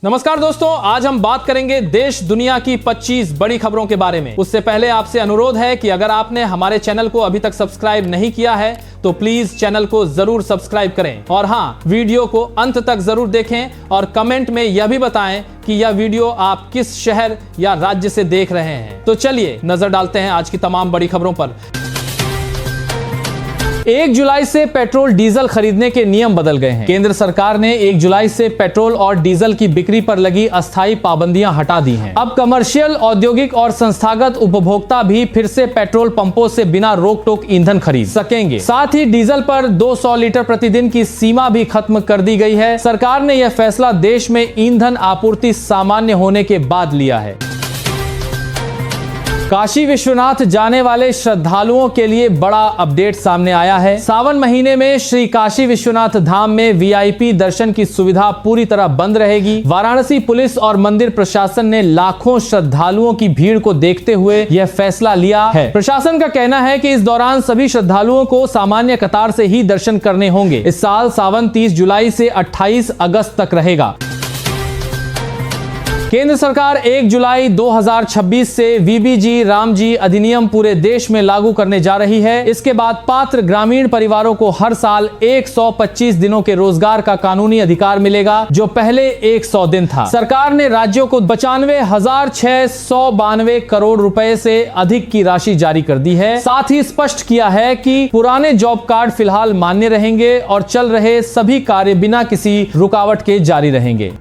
नमस्कार दोस्तों, आज हम बात करेंगे देश दुनिया की 25 बड़ी खबरों के बारे में। उससे पहले आपसे अनुरोध है कि अगर आपने हमारे चैनल को अभी तक सब्सक्राइब नहीं किया है तो प्लीज चैनल को जरूर सब्सक्राइब करें और हाँ, वीडियो को अंत तक जरूर देखें और कमेंट में यह भी बताएं कि यह वीडियो आप किस शहर या राज्य से देख रहे हैं। तो चलिए नजर डालते हैं आज की तमाम बड़ी खबरों पर। 1 जुलाई से पेट्रोल डीजल खरीदने के नियम बदल गए हैं। केंद्र सरकार ने 1 जुलाई से पेट्रोल और डीजल की बिक्री पर लगी अस्थायी पाबंदियां हटा दी हैं। अब कमर्शियल, औद्योगिक और संस्थागत उपभोक्ता भी फिर से पेट्रोल पंपों से बिना रोक टोक ईंधन खरीद सकेंगे। साथ ही डीजल पर 200 लीटर प्रतिदिन की सीमा भी खत्म कर दी गई है। सरकार ने यह फैसला देश में ईंधन आपूर्ति सामान्य होने के बाद लिया है। काशी विश्वनाथ जाने वाले श्रद्धालुओं के लिए बड़ा अपडेट सामने आया है। सावन महीने में श्री काशी विश्वनाथ धाम में वीआईपी दर्शन की सुविधा पूरी तरह बंद रहेगी। वाराणसी पुलिस और मंदिर प्रशासन ने लाखों श्रद्धालुओं की भीड़ को देखते हुए यह फैसला लिया है। प्रशासन का कहना है कि इस दौरान सभी श्रद्धालुओं को सामान्य कतार से ही दर्शन करने होंगे। इस साल सावन 30 जुलाई से 28 अगस्त तक रहेगा। केंद्र सरकार 1 जुलाई 2026 से वीबीजी रामजी अधिनियम पूरे देश में लागू करने जा रही है। इसके बाद पात्र ग्रामीण परिवारों को हर साल 125 दिनों के रोजगार का कानूनी अधिकार मिलेगा, जो पहले 100 दिन था। सरकार ने राज्यों को 95,692 करोड़ रुपए से अधिक की राशि जारी कर दी है। साथ ही स्पष्ट किया है कि पुराने जॉब कार्ड फिलहाल मान्य रहेंगे और चल रहे सभी कार्य बिना किसी रुकावट के जारी रहेंगे।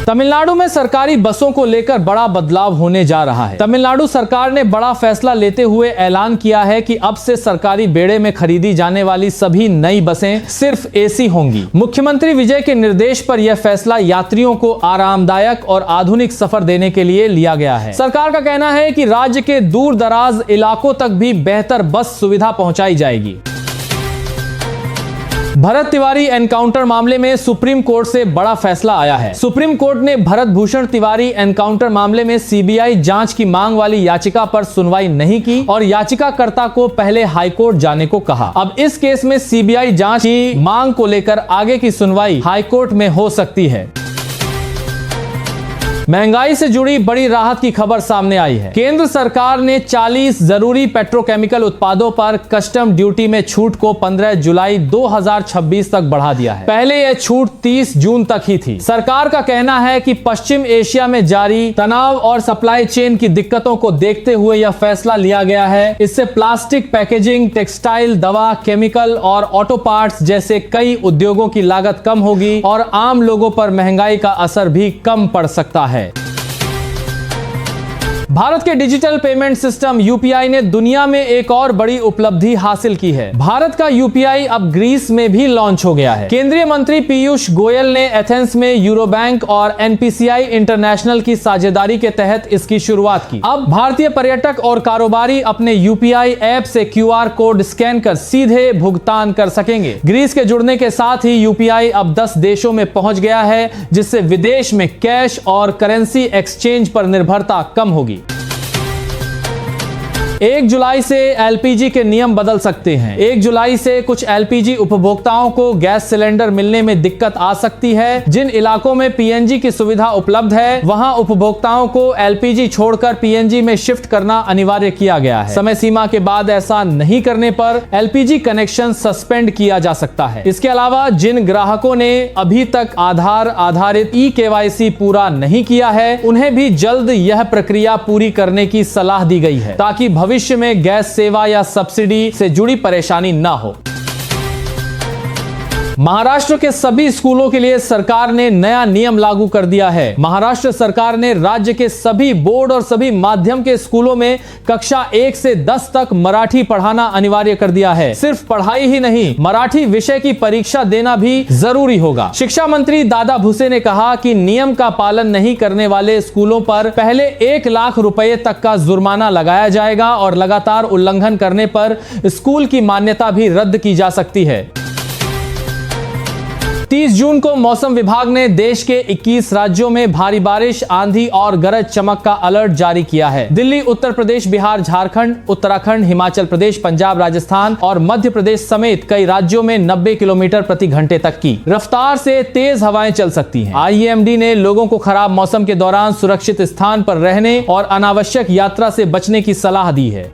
तमिलनाडु में सरकारी बसों को लेकर बड़ा बदलाव होने जा रहा है। तमिलनाडु सरकार ने बड़ा फैसला लेते हुए ऐलान किया है कि अब से सरकारी बेड़े में खरीदी जाने वाली सभी नई बसें सिर्फ एसी होंगी। मुख्यमंत्री विजय के निर्देश पर यह फैसला यात्रियों को आरामदायक और आधुनिक सफर देने के लिए लिया गया है। सरकार का कहना है कि राज्य के दूर दराज इलाकों तक भी बेहतर बस सुविधा पहुंचाई जाएगी। भरत तिवारी एनकाउंटर मामले में सुप्रीम कोर्ट से बड़ा फैसला आया है। सुप्रीम कोर्ट ने भरत भूषण तिवारी एनकाउंटर मामले में सीबीआई जांच की मांग वाली याचिका पर सुनवाई नहीं की और याचिकाकर्ता को पहले हाईकोर्ट जाने को कहा। अब इस केस में सीबीआई जांच की मांग को लेकर आगे की सुनवाई हाईकोर्ट में हो सकती है। महंगाई से जुड़ी बड़ी राहत की खबर सामने आई है। केंद्र सरकार ने 40 जरूरी पेट्रोकेमिकल उत्पादों पर कस्टम ड्यूटी में छूट को 15 जुलाई 2026 तक बढ़ा दिया है। पहले यह छूट 30 जून तक ही थी। सरकार का कहना है कि पश्चिम एशिया में जारी तनाव और सप्लाई चेन की दिक्कतों को देखते हुए यह फैसला लिया गया है। इससे प्लास्टिक पैकेजिंग, टेक्सटाइल, दवा, केमिकल और ऑटो पार्ट्स जैसे कई उद्योगों की लागत कम होगी और आम लोगों पर महंगाई का असर भी कम पड़ सकता है। भारत के डिजिटल पेमेंट सिस्टम यूपीआई ने दुनिया में एक और बड़ी उपलब्धि हासिल की है। भारत का यूपीआई अब ग्रीस में भी लॉन्च हो गया है। केंद्रीय मंत्री पीयूष गोयल ने एथेंस में यूरो बैंक और एनपीसीआई इंटरनेशनल की साझेदारी के तहत इसकी शुरुआत की। अब भारतीय पर्यटक और कारोबारी अपने यूपीआई ऐप से क्यूआर कोड स्कैन कर सीधे भुगतान कर सकेंगे। ग्रीस के जुड़ने के साथ ही यूपीआई अब 10 देशों में पहुंच गया है, जिससे विदेश में कैश और करेंसी एक्सचेंज पर निर्भरता कम होगी। 1 जुलाई से एलपीजी के नियम बदल सकते हैं। 1 जुलाई से कुछ एलपीजी उपभोक्ताओं को गैस सिलेंडर मिलने में दिक्कत आ सकती है। जिन इलाकों में पीएनजी की सुविधा उपलब्ध है, वहां उपभोक्ताओं को एलपीजी छोड़कर पीएनजी में शिफ्ट करना अनिवार्य किया गया है। समय सीमा के बाद ऐसा नहीं करने पर एलपीजी कनेक्शन सस्पेंड किया जा सकता है। इसके अलावा जिन ग्राहकों ने अभी तक आधार आधारित ई-केवाईसी पूरा नहीं किया है, उन्हें भी जल्द यह प्रक्रिया पूरी करने की सलाह दी गई है, ताकि भविष्य में गैस सेवा या सब्सिडी से जुड़ी परेशानी ना हो। महाराष्ट्र के सभी स्कूलों के लिए सरकार ने नया नियम लागू कर दिया है। महाराष्ट्र सरकार ने राज्य के सभी बोर्ड और सभी माध्यम के स्कूलों में कक्षा 1 से 10 तक मराठी पढ़ाना अनिवार्य कर दिया है। सिर्फ पढ़ाई ही नहीं, मराठी विषय की परीक्षा देना भी जरूरी होगा। शिक्षा मंत्री दादा भुसे ने कहा कि नियम का पालन नहीं करने वाले स्कूलों पर पहले 1 लाख रुपए तक का जुर्माना लगाया जाएगा और लगातार उल्लंघन करने पर स्कूल की मान्यता भी रद्द की जा सकती है। 30 जून को मौसम विभाग ने देश के 21 राज्यों में भारी बारिश, आंधी और गरज चमक का अलर्ट जारी किया है। दिल्ली, उत्तर प्रदेश, बिहार, झारखंड, उत्तराखंड, हिमाचल प्रदेश, पंजाब, राजस्थान और मध्य प्रदेश समेत कई राज्यों में 90 किलोमीटर प्रति घंटे तक की रफ्तार से तेज हवाएं चल सकती हैं। IEMD ने लोगों को खराब मौसम के दौरान सुरक्षित स्थान पर रहने और अनावश्यक यात्रा से बचने की सलाह दी है।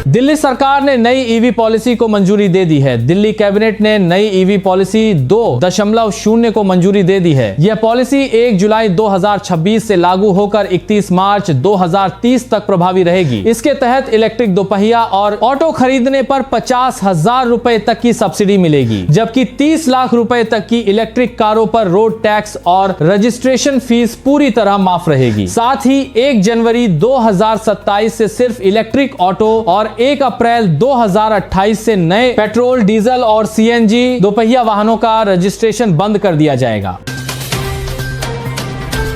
दिल्ली सरकार ने नई ईवी पॉलिसी को मंजूरी दे दी है। दिल्ली कैबिनेट ने नई ईवी पॉलिसी 2.0 को मंजूरी दे दी है। यह पॉलिसी 1 जुलाई 2026 से लागू होकर 31 मार्च 2030 तक प्रभावी रहेगी। इसके तहत इलेक्ट्रिक दोपहिया और ऑटो खरीदने पर 50,000 रुपए तक की सब्सिडी मिलेगी, जबकि 30 लाख रुपए तक की इलेक्ट्रिक कारों पर रोड टैक्स और रजिस्ट्रेशन फीस पूरी तरह माफ रहेगी। साथ ही 1 जनवरी 2027 से सिर्फ इलेक्ट्रिक ऑटो और 1 अप्रैल 2028 से नए पेट्रोल, डीजल और CNG दोपहिया वाहनों का रजिस्ट्रेशन बंद कर दिया जाएगा।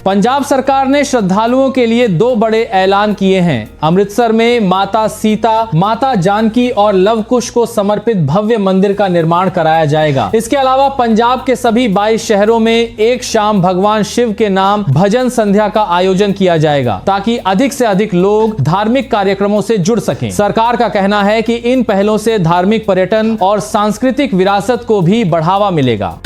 पंजाब सरकार ने श्रद्धालुओं के लिए 2 बड़े ऐलान किए हैं। अमृतसर में माता सीता, माता जानकी और लव कुश को समर्पित भव्य मंदिर का निर्माण कराया जाएगा। इसके अलावा पंजाब के सभी 22 शहरों में एक शाम भगवान शिव के नाम भजन संध्या का आयोजन किया जाएगा, ताकि अधिक से अधिक लोग धार्मिक कार्यक्रमों से जुड़ सकें। सरकार का कहना है कि इन पहलों से धार्मिक पर्यटन और सांस्कृतिक विरासत को भी बढ़ावा मिलेगा।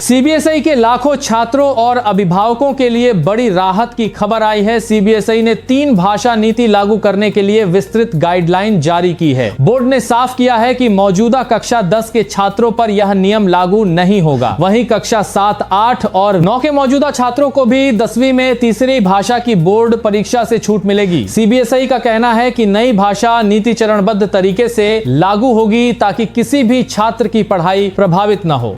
CBSE के लाखों छात्रों और अभिभावकों के लिए बड़ी राहत की खबर आई है। CBSE ने 3 भाषा नीति लागू करने के लिए विस्तृत गाइडलाइन जारी की है। बोर्ड ने साफ किया है कि मौजूदा कक्षा 10 के छात्रों पर यह नियम लागू नहीं होगा। वहीं कक्षा 7, 8 और 9 के मौजूदा छात्रों को भी 10वीं में तीसरी भाषा की बोर्ड परीक्षा से छूट मिलेगी। CBSE का कहना है कि नई भाषा नीति चरणबद्ध तरीके से लागू होगी, ताकि किसी भी छात्र की पढ़ाई प्रभावित न हो।